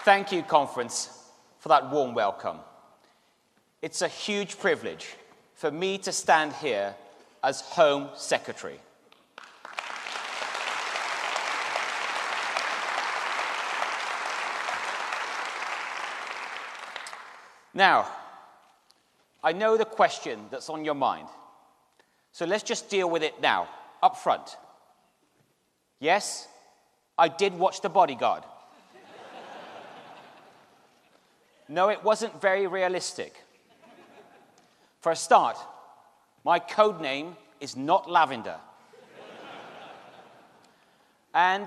Thank you, conference, for that warm welcome. It's a huge privilege for me to stand here as Home Secretary. Now, I know the question that's on your mind, so let's just deal with it now, up front. Yes, I did watch The Bodyguard. No, it wasn't very realistic. For a start, my code name is not Lavender. And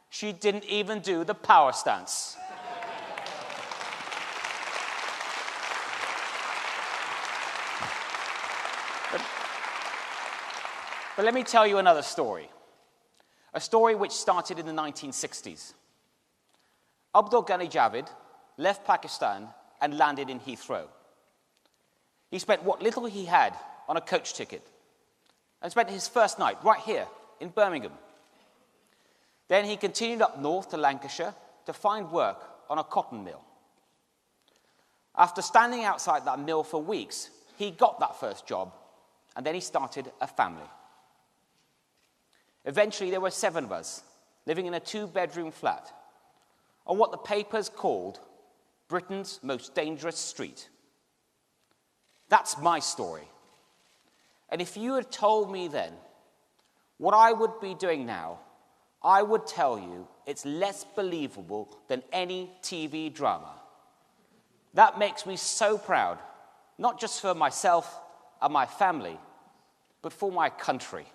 she didn't even do the power stance. But let me tell you another story. A story which started in the 1960s. Abdul Ghani Javid left Pakistan and landed in Heathrow. He spent what little he had on a coach ticket and spent his first night right here in Birmingham. Then he continued up north to Lancashire to find work on a cotton mill. After standing outside that mill for weeks, he got that first job, and then he started a family. Eventually, there were 7 of us living in a 2-bedroom flat on what the papers called Britain's most dangerous street. That's my story. And if you had told me then what I would be doing now, I would tell you it's less believable than any TV drama. That makes me so proud, not just for myself and my family, but for my country.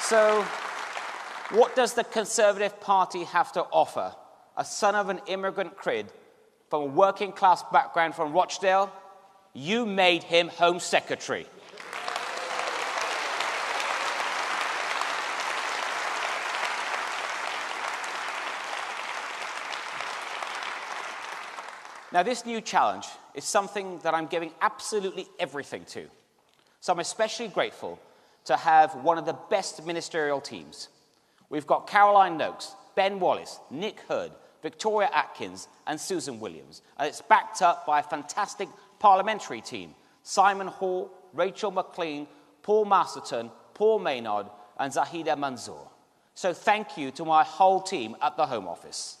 So, what does the Conservative Party have to offer a son of an immigrant crib from a working class background from Rochdale? You made him Home Secretary. Now, this new challenge is something that I'm giving absolutely everything to. So I'm especially grateful to have one of the best ministerial teams. We've got Caroline Noakes, Ben Wallace, Nick Hood, Victoria Atkins, and Susan Williams. And it's backed up by a fantastic parliamentary team: Simon Hall, Rachel McLean, Paul Masterton, Paul Maynard, and Zahida Manzoor. So thank you to my whole team at the Home Office.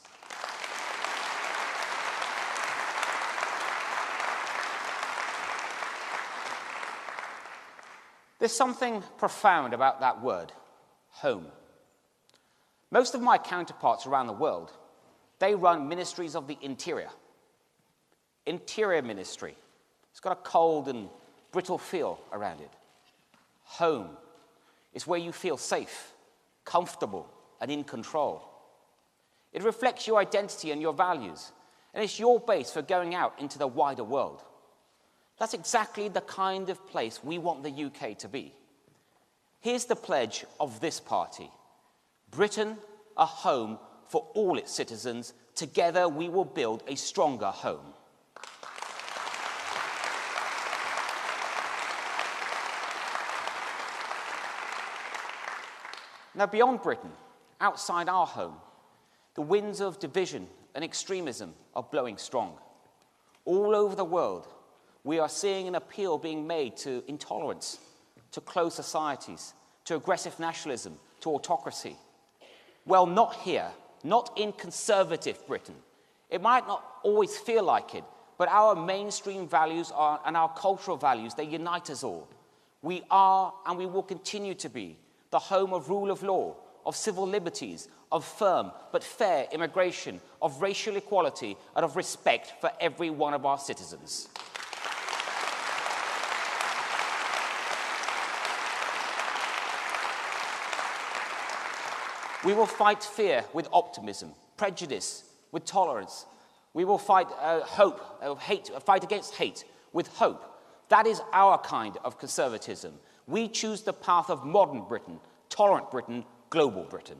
There's something profound about that word, home. Most of my counterparts around the world, they run ministries of the interior. Interior ministry. It's got a cold and brittle feel around it. Home is where you feel safe, comfortable, and in control. It reflects your identity and your values, and it's your base for going out into the wider world. That's exactly the kind of place we want the UK to be. Here's the pledge of this party. Britain, a home for all its citizens. Together we will build a stronger home. Now, beyond Britain, outside our home, the winds of division and extremism are blowing strong. All over the world, we are seeing an appeal being made to intolerance, to closed societies, to aggressive nationalism, to autocracy. Well, not here, not in conservative Britain. It might not always feel like it, but our mainstream values and our cultural values, they unite us all. We are, and we will continue to be, the home of rule of law, of civil liberties, of firm but fair immigration, of racial equality, and of respect for every one of our citizens. We will fight fear with optimism, prejudice with tolerance. We will fight fight against hate with hope. That is our kind of conservatism. We choose the path of modern Britain, tolerant Britain, global Britain.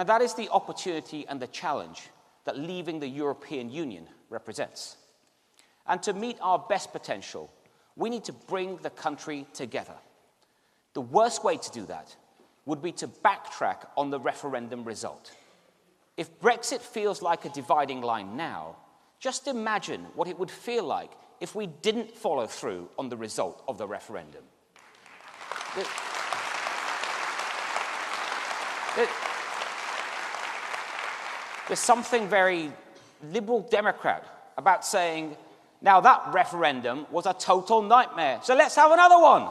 Now, that is the opportunity and the challenge that leaving the European Union represents. And to meet our best potential, we need to bring the country together. The worst way to do that would be to backtrack on the referendum result. If Brexit feels like a dividing line now, just imagine what it would feel like if we didn't follow through on the result of the referendum. There's something very liberal Democrat about saying, now that referendum was a total nightmare, so let's have another one.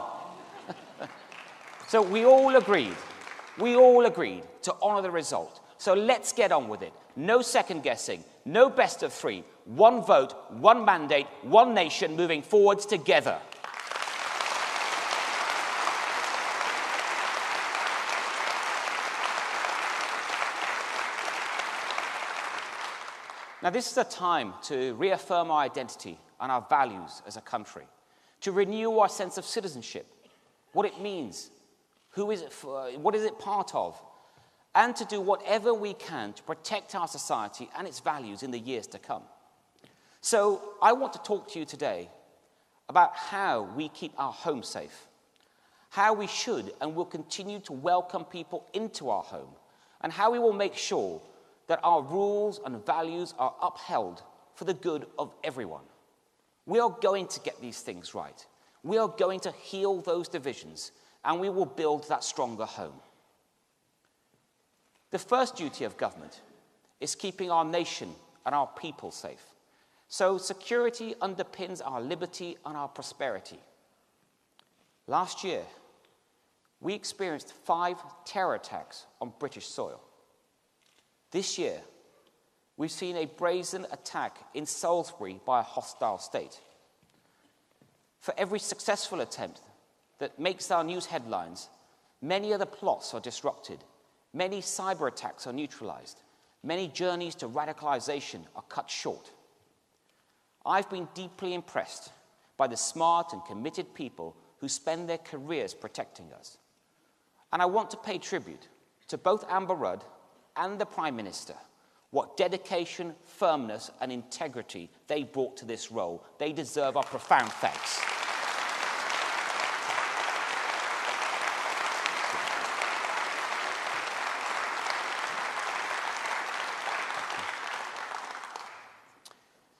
So we all agreed to honour the result. So let's get on with it. No second guessing, no best of three, one vote, one mandate, one nation moving forwards together. Now, this is a time to reaffirm our identity and our values as a country, to renew our sense of citizenship, what it means, who is it for, what is it part of, and to do whatever we can to protect our society and its values in the years to come. So I want to talk to you today about how we keep our home safe, how we should and will continue to welcome people into our home, and how we will make sure that our rules and values are upheld for the good of everyone. We are going to get these things right. We are going to heal those divisions, and we will build that stronger home. The first duty of government is keeping our nation and our people safe. So security underpins our liberty and our prosperity. Last year, we experienced 5 terror attacks on British soil. This year, we've seen a brazen attack in Salisbury by a hostile state. For every successful attempt that makes our news headlines, many other plots are disrupted, many cyber attacks are neutralized, many journeys to radicalization are cut short. I've been deeply impressed by the smart and committed people who spend their careers protecting us. And I want to pay tribute to both Amber Rudd and the Prime Minister, what dedication, firmness, and integrity they brought to this role. They deserve our profound thanks.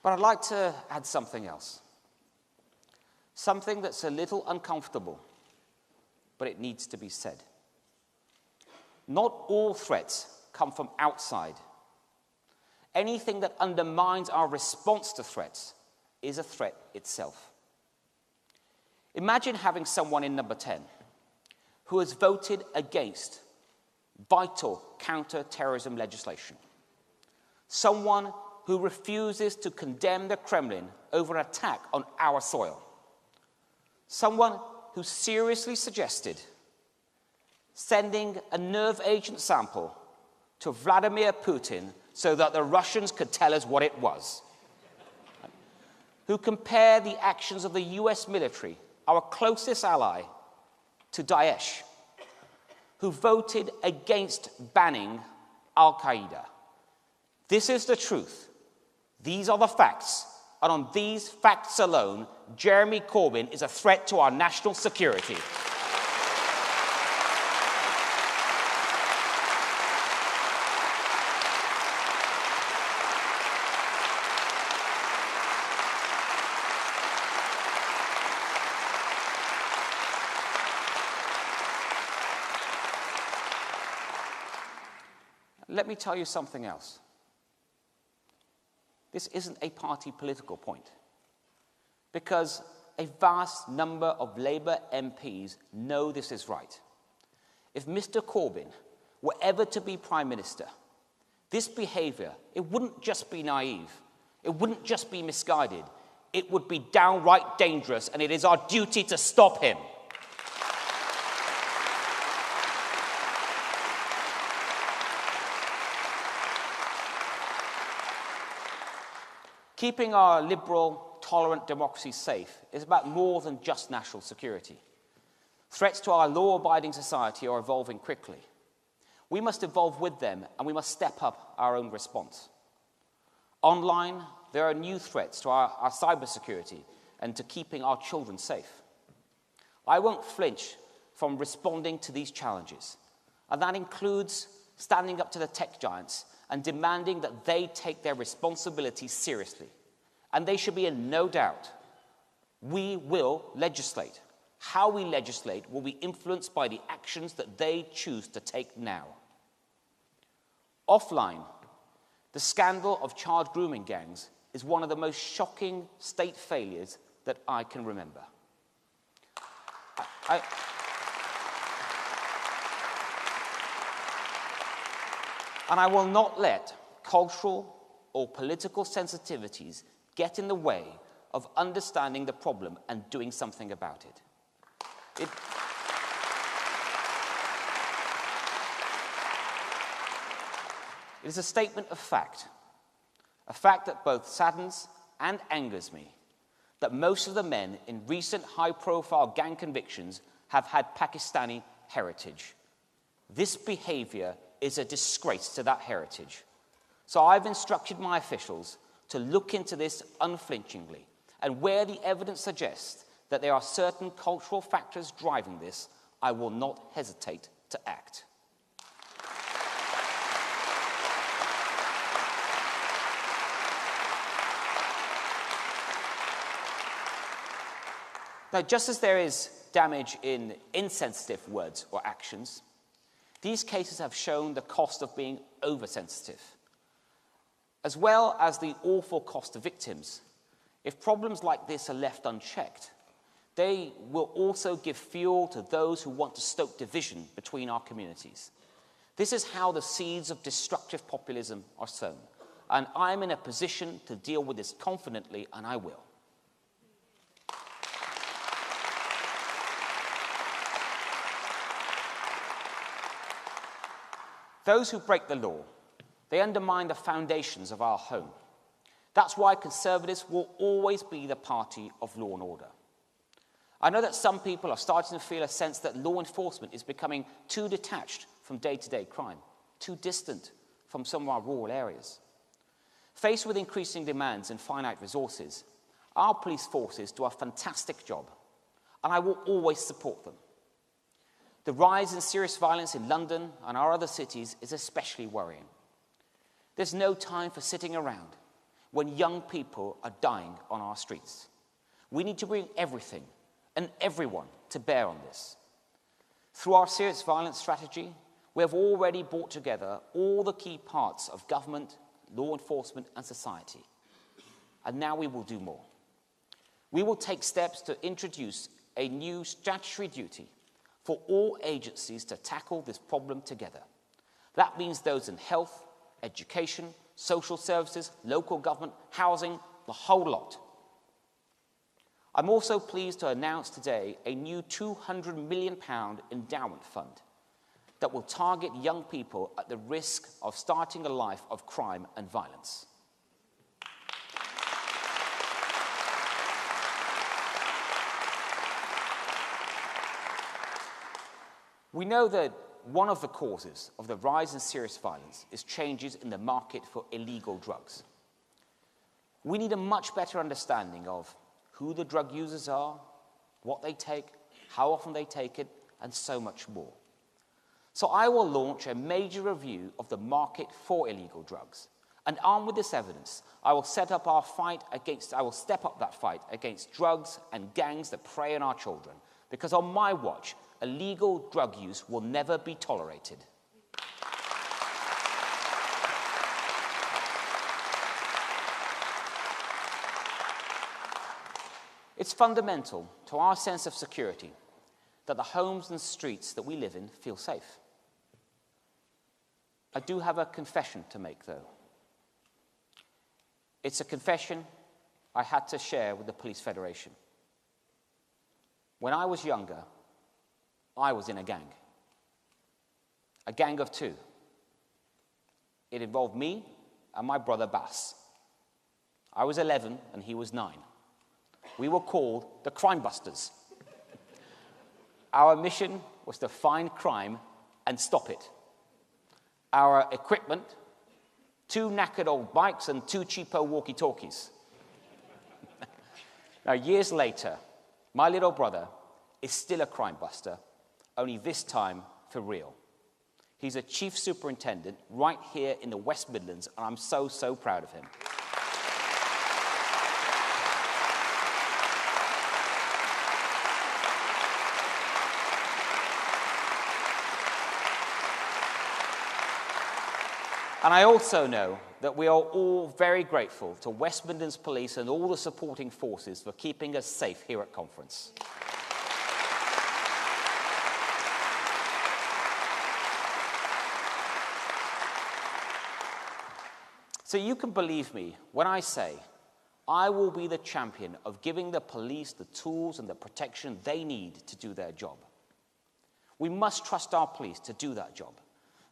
But I'd like to add something else. Something that's a little uncomfortable, but it needs to be said. Not all threats come from outside. Anything that undermines our response to threats is a threat itself. Imagine having someone in number 10 who has voted against vital counter-terrorism legislation. Someone who refuses to condemn the Kremlin over an attack on our soil. Someone who seriously suggested sending a nerve agent sample to Vladimir Putin so that the Russians could tell us what it was. Who compare the actions of the US military, our closest ally, to Daesh. Who voted against banning Al-Qaeda. This is the truth. These are the facts. And on these facts alone, Jeremy Corbyn is a threat to our national security. Let me tell you something else. This isn't a party political point, because a vast number of Labour MPs know this is right. If Mr. Corbyn were ever to be Prime Minister, this behaviour, it wouldn't just be naive, it wouldn't just be misguided, it would be downright dangerous, and it is our duty to stop him. Keeping our liberal, tolerant democracy safe is about more than just national security. Threats to our law-abiding society are evolving quickly. We must evolve with them, and we must step up our own response. Online, there are new threats to our cybersecurity and to keeping our children safe. I won't flinch from responding to these challenges, and that includes standing up to the tech giants and demanding that they take their responsibility seriously. And they should be in no doubt. We will legislate. How we legislate will be influenced by the actions that they choose to take now. Offline, the scandal of child grooming gangs is one of the most shocking state failures that I can remember. And I will not let cultural or political sensitivities get in the way of understanding the problem and doing something about it. It is a statement of fact, a fact that both saddens and angers me, that most of the men in recent high-profile gang convictions have had Pakistani heritage. This behavior is a disgrace to that heritage. So I've instructed my officials to look into this unflinchingly, and where the evidence suggests that there are certain cultural factors driving this, I will not hesitate to act. Now, just as there is damage in insensitive words or actions, these cases have shown the cost of being oversensitive, as well as the awful cost to victims. If problems like this are left unchecked, they will also give fuel to those who want to stoke division between our communities. This is how the seeds of destructive populism are sown, and I'm in a position to deal with this confidently, and I will. Those who break the law, they undermine the foundations of our home. That's why Conservatives will always be the party of law and order. I know that some people are starting to feel a sense that law enforcement is becoming too detached from day-to-day crime, too distant from some of our rural areas. Faced with increasing demands and finite resources, our police forces do a fantastic job, and I will always support them. The rise in serious violence in London and our other cities is especially worrying. There's no time for sitting around when young people are dying on our streets. We need to bring everything and everyone to bear on this. Through our serious violence strategy, we have already brought together all the key parts of government, law enforcement, and society. And now we will do more. We will take steps to introduce a new statutory duty for all agencies to tackle this problem together. That means those in health, education, social services, local government, housing, the whole lot. I'm also pleased to announce today a new £200 million endowment fund that will target young people at the risk of starting a life of crime and violence. We know that one of the causes of the rise in serious violence is changes in the market for illegal drugs. We need a much better understanding of who the drug users are, what they take, how often they take it, and so much more. So I will launch a major review of the market for illegal drugs. And armed with this evidence, I will step up that fight against drugs and gangs that prey on our children. Because on my watch, illegal drug use will never be tolerated. It's fundamental to our sense of security that the homes and streets that we live in feel safe. I do have a confession to make, though. It's a confession I had to share with the Police Federation. When I was younger, I was in a gang of two. It involved me and my brother Bass. I was 11 and he was 9. We were called the Crime Busters. Our mission was to find crime and stop it. our equipment, 2 knackered old bikes, and 2 cheapo walkie-talkies. Now, years later, my little brother is still a crime buster, only this time for real. He's a chief superintendent right here in the West Midlands, and I'm so, so proud of him. And I also know that we are all very grateful to West Midlands Police and all the supporting forces for keeping us safe here at conference. So you can believe me when I say I will be the champion of giving the police the tools and the protection they need to do their job. We must trust our police to do that job.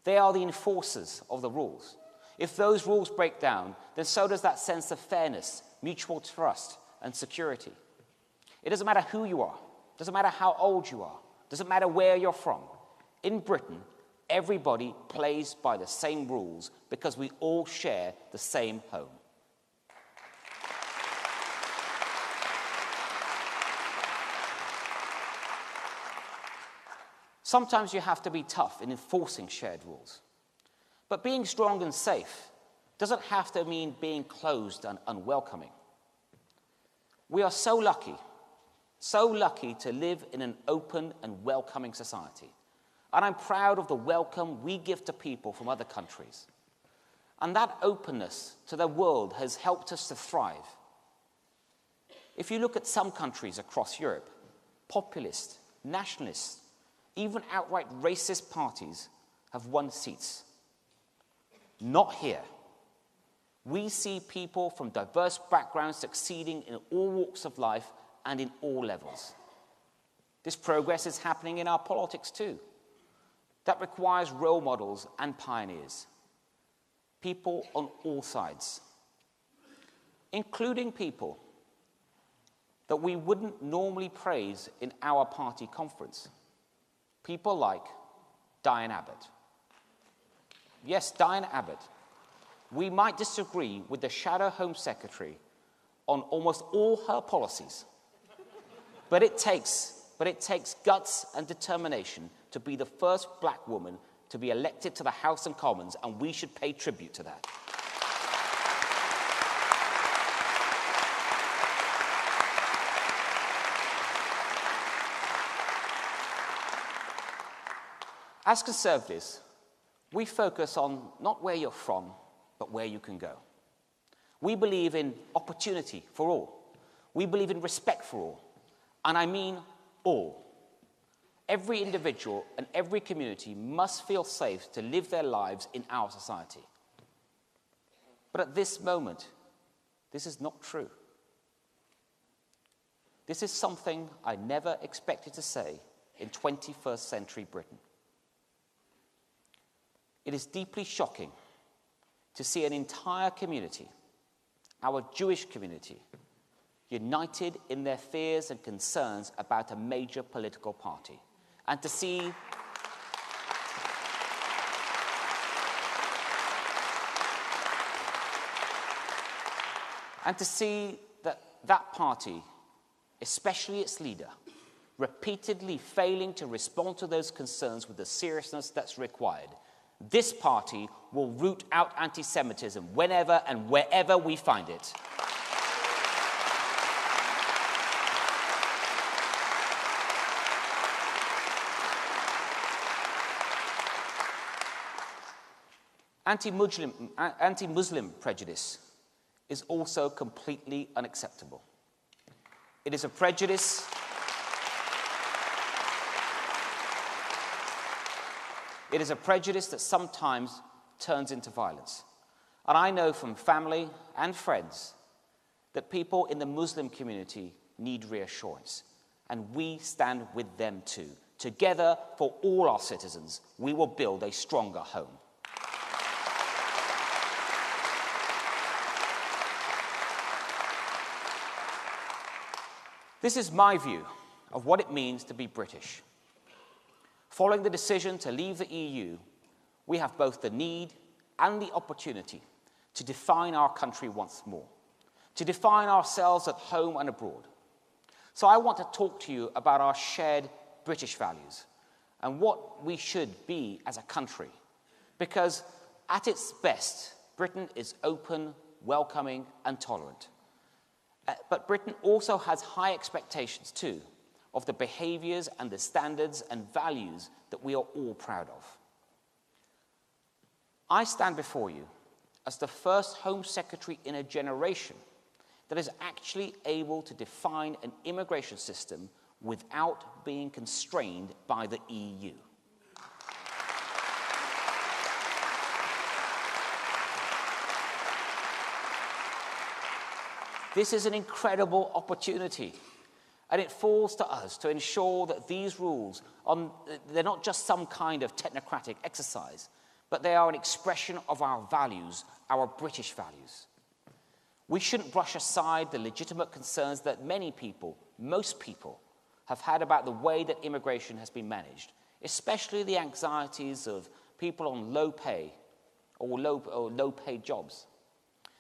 They are the enforcers of the rules. If those rules break down, then so does that sense of fairness, mutual trust, and security. It doesn't matter who you are. It doesn't matter how old you are. It doesn't matter where you're from. In Britain, everybody plays by the same rules because we all share the same home. Sometimes you have to be tough in enforcing shared rules. But being strong and safe doesn't have to mean being closed and unwelcoming. We are so lucky to live in an open and welcoming society. And I'm proud of the welcome we give to people from other countries. And that openness to the world has helped us to thrive. If you look at some countries across Europe, populist, nationalist, even outright racist parties have won seats. Not here. We see people from diverse backgrounds succeeding in all walks of life and in all levels. This progress is happening in our politics too. That requires role models and pioneers. People on all sides, including people that we wouldn't normally praise in our party conference. People like Diane Abbott. Yes, Diane Abbott. We might disagree with the Shadow Home Secretary on almost all her policies, but it takes guts and determination to be the first black woman to be elected to the House and Commons, and we should pay tribute to that. As Conservatives, we focus on not where you're from, but where you can go. We believe in opportunity for all. We believe in respect for all. And I mean all. Every individual and every community must feel safe to live their lives in our society. But at this moment, this is not true. This is something I never expected to say in 21st century Britain. It is deeply shocking to see an entire community, our Jewish community, united in their fears and concerns about a major political party. And to see that party, especially its leader, repeatedly failing to respond to those concerns with the seriousness that's required. This party will root out anti-Semitism whenever and wherever we find it. Anti-Muslim prejudice is also completely unacceptable. It is a prejudice that sometimes turns into violence. And I know from family and friends that people in the Muslim community need reassurance. And we stand with them too. Together, for all our citizens, we will build a stronger home. This is my view of what it means to be British. Following the decision to leave the EU, we have both the need and the opportunity to define our country once more, to define ourselves at home and abroad. So I want to talk to you about our shared British values and what we should be as a country. Because at its best, Britain is open, welcoming, and tolerant. But Britain also has high expectations, too, of the behaviors and the standards and values that we are all proud of. I stand before you as the first Home Secretary in a generation that is actually able to define an immigration system without being constrained by the EU. This is an incredible opportunity, and it falls to us to ensure that these rules, they're not just some kind of technocratic exercise, but they are an expression of our values, our British values. We shouldn't brush aside the legitimate concerns that many people, most people, have had about the way that immigration has been managed, especially the anxieties of people on low pay or low-paid jobs.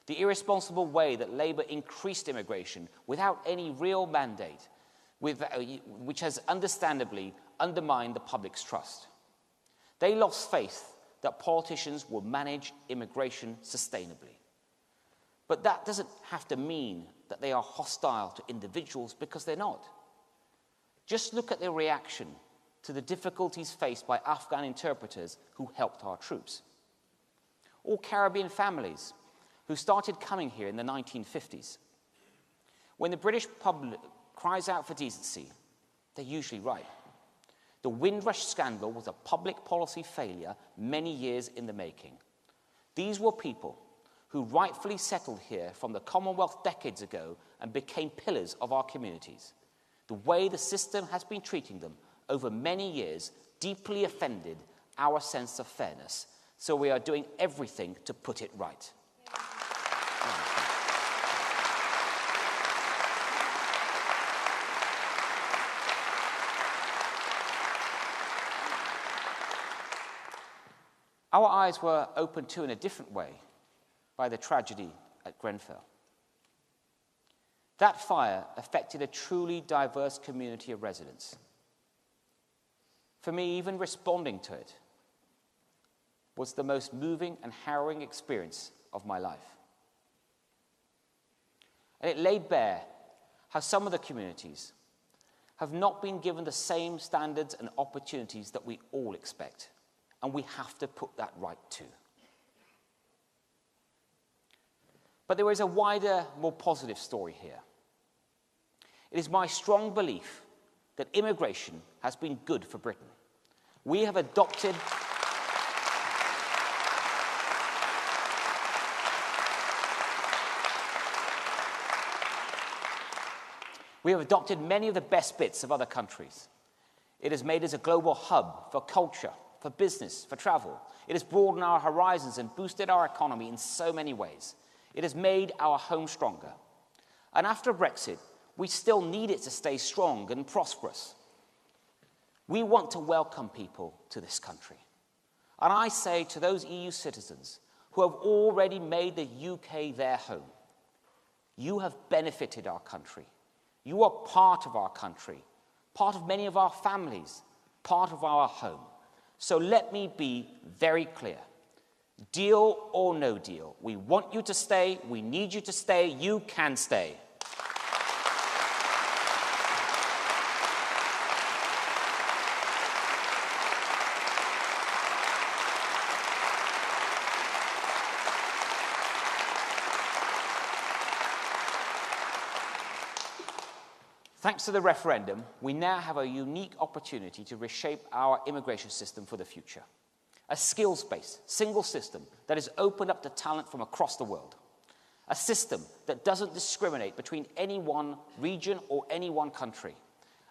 The irresponsible way that Labour increased immigration without any real mandate, which has understandably undermined the public's trust. They lost faith that politicians will manage immigration sustainably. But that doesn't have to mean that they are hostile to individuals, because they're not. Just look at their reaction to the difficulties faced by Afghan interpreters who helped our troops. Or Caribbean families who started coming here in the 1950s. When the British public cries out for decency, they're usually right. The Windrush scandal was a public policy failure many years in the making. These were people who rightfully settled here from the Commonwealth decades ago and became pillars of our communities. The way the system has been treating them over many years deeply offended our sense of fairness, so we are doing everything to put it right. Our eyes were opened to in a different way by the tragedy at Grenfell. That fire affected a truly diverse community of residents. For me, even responding to it was the most moving and harrowing experience of my life. And it laid bare how some of the communities have not been given the same standards and opportunities that we all expect. And we have to put that right too. But there is a wider, more positive story here. It is my strong belief that immigration has been good for Britain. We have adopted many of the best bits of other countries. It has made us a global hub for culture, for business, for travel. It has broadened our horizons and boosted our economy in so many ways. It has made our home stronger. And after Brexit, we still need it to stay strong and prosperous. We want to welcome people to this country. And I say to those EU citizens who have already made the UK their home, you have benefited our country. You are part of our country, part of many of our families, part of our home. So let me be very clear. Deal or no deal, we want you to stay, we need you to stay, you can stay. Thanks to the referendum, we now have a unique opportunity to reshape our immigration system for the future. A skills-based, single system that is opened up to talent from across the world. A system that doesn't discriminate between any one region or any one country.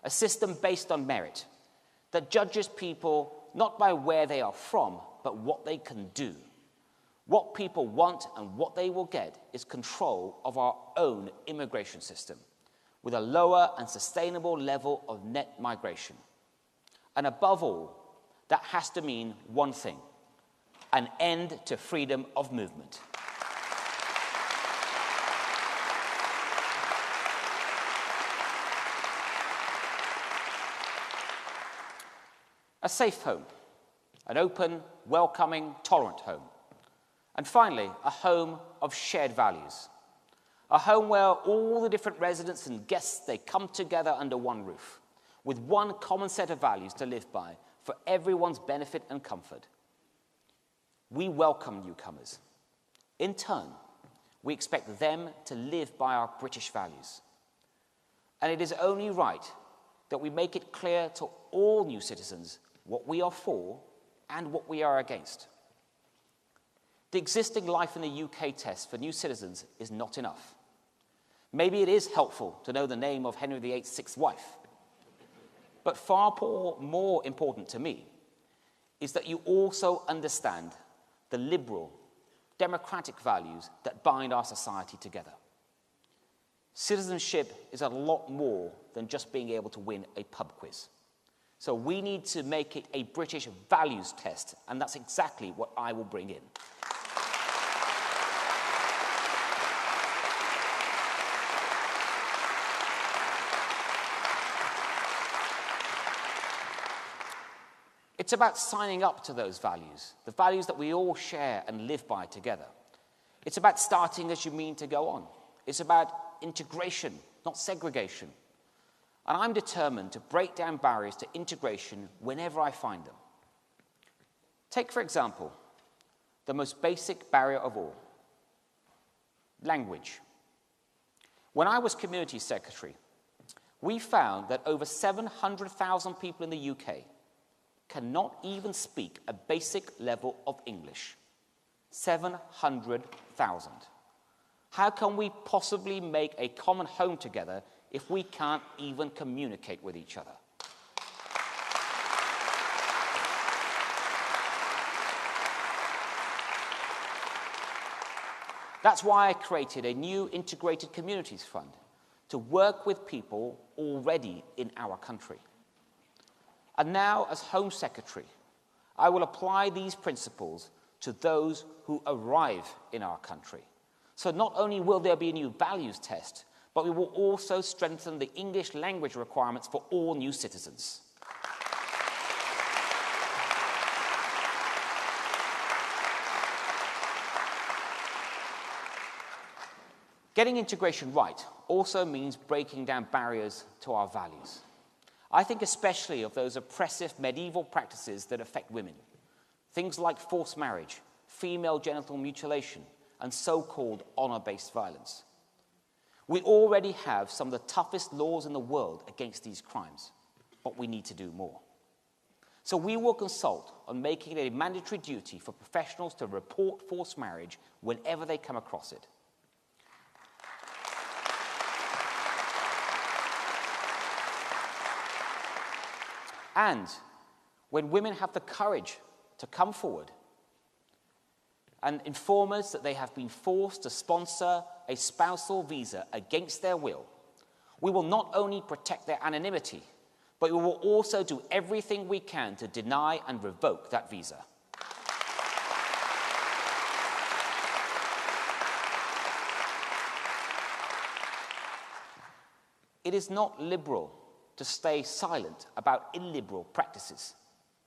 A system based on merit that judges people not by where they are from, but what they can do. What people want and what they will get is control of our own immigration system, with a lower and sustainable level of net migration. And above all, that has to mean one thing: an end to freedom of movement. A safe home, an open, welcoming, tolerant home. And finally, a home of shared values. A home where all the different residents and guests, they come together under one roof, with one common set of values to live by for everyone's benefit and comfort. We welcome newcomers. In turn, we expect them to live by our British values. And it is only right that we make it clear to all new citizens what we are for and what we are against. The existing Life in the UK test for new citizens is not enough. Maybe it is helpful to know the name of Henry VIII's sixth wife. But far more important to me is that you also understand the liberal, democratic values that bind our society together. Citizenship is a lot more than just being able to win a pub quiz. So we need to make it a British values test, and that's exactly what I will bring in. It's about signing up to those values, the values that we all share and live by together. It's about starting as you mean to go on. It's about integration, not segregation. And I'm determined to break down barriers to integration whenever I find them. Take, for example, the most basic barrier of all, language. When I was community secretary, we found that over 700,000 people in the UK cannot even speak a basic level of English. 700,000. How can we possibly make a common home together if we can't even communicate with each other? That's why I created a new Integrated Communities Fund to work with people already in our country. And now, as Home Secretary, I will apply these principles to those who arrive in our country. So not only will there be a new values test, but we will also strengthen the English language requirements for all new citizens. Getting integration right also means breaking down barriers to our values. I think especially of those oppressive medieval practices that affect women. Things like forced marriage, female genital mutilation, and so-called honor-based violence. We already have some of the toughest laws in the world against these crimes, but we need to do more. So we will consult on making it a mandatory duty for professionals to report forced marriage whenever they come across it. And when women have the courage to come forward and inform us that they have been forced to sponsor a spousal visa against their will, we will not only protect their anonymity, but we will also do everything we can to deny and revoke that visa. It is not liberal to stay silent about illiberal practices.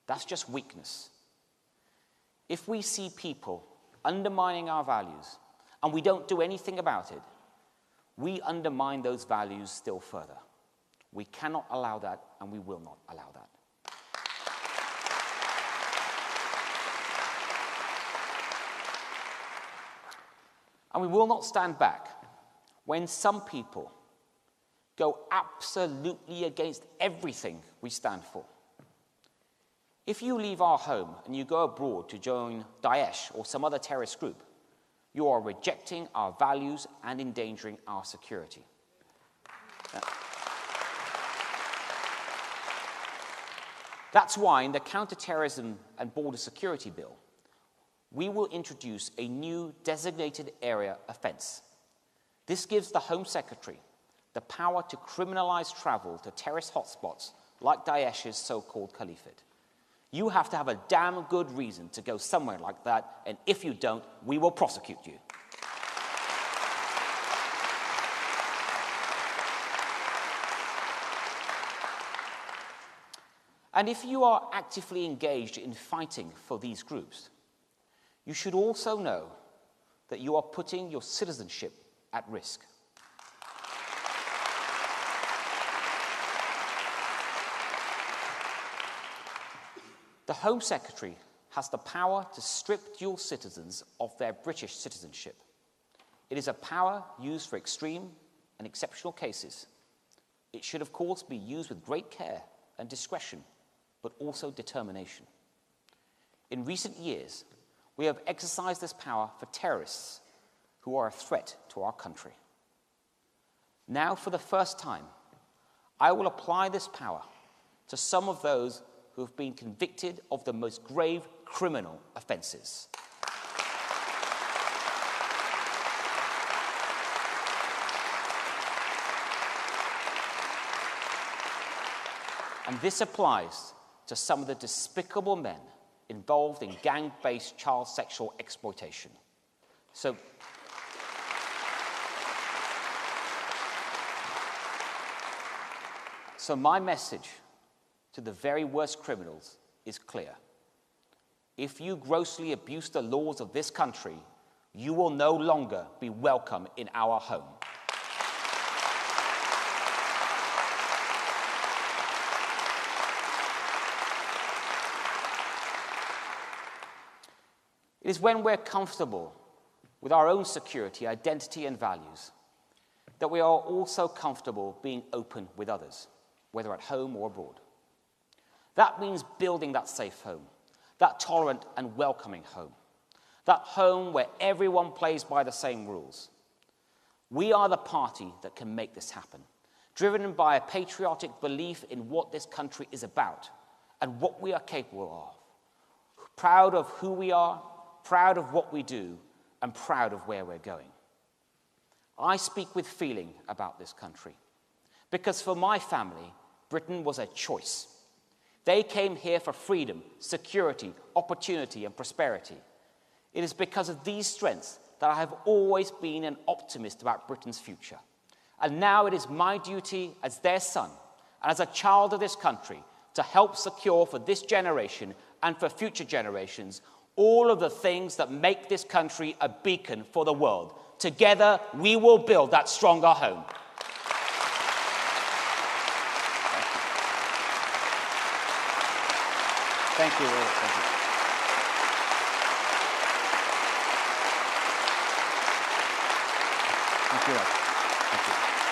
That's just weakness. If we see people undermining our values and we don't do anything about it, we undermine those values still further. We cannot allow that, and we will not allow that. And we will not stand back when some people go absolutely against everything we stand for. If you leave our home and you go abroad to join Daesh or some other terrorist group, you are rejecting our values and endangering our security. That's why in the Counter-Terrorism and Border Security Bill, we will introduce a new designated area offence. This gives the Home Secretary the power to criminalize travel to terrorist hotspots like Daesh's so-called caliphate. You have to have a damn good reason to go somewhere like that, and if you don't, we will prosecute you. And if you are actively engaged in fighting for these groups, you should also know that you are putting your citizenship at risk. The Home Secretary has the power to strip dual citizens of their British citizenship. It is a power used for extreme and exceptional cases. It should, of course, be used with great care and discretion, but also determination. In recent years, we have exercised this power for terrorists who are a threat to our country. Now, for the first time, I will apply this power to some of those who have been convicted of the most grave criminal offences. And this applies to some of the despicable men involved in gang-based child sexual exploitation. So my message to the very worst criminals is clear. If you grossly abuse the laws of this country, you will no longer be welcome in our home. It is when we're comfortable with our own security, identity, and values that we are also comfortable being open with others, whether at home or abroad. That means building that safe home, that tolerant and welcoming home, that home where everyone plays by the same rules. We are the party that can make this happen, driven by a patriotic belief in what this country is about and what we are capable of, proud of who we are, proud of what we do, and proud of where we're going. I speak with feeling about this country because for my family, Britain was a choice. They came here for freedom, security, opportunity, and prosperity. It is because of these strengths that I have always been an optimist about Britain's future. And now it is my duty as their son and as a child of this country to help secure for this generation and for future generations all of the things that make this country a beacon for the world. Together, we will build that stronger home. Thank you. Thank you. Thank you. Thank you.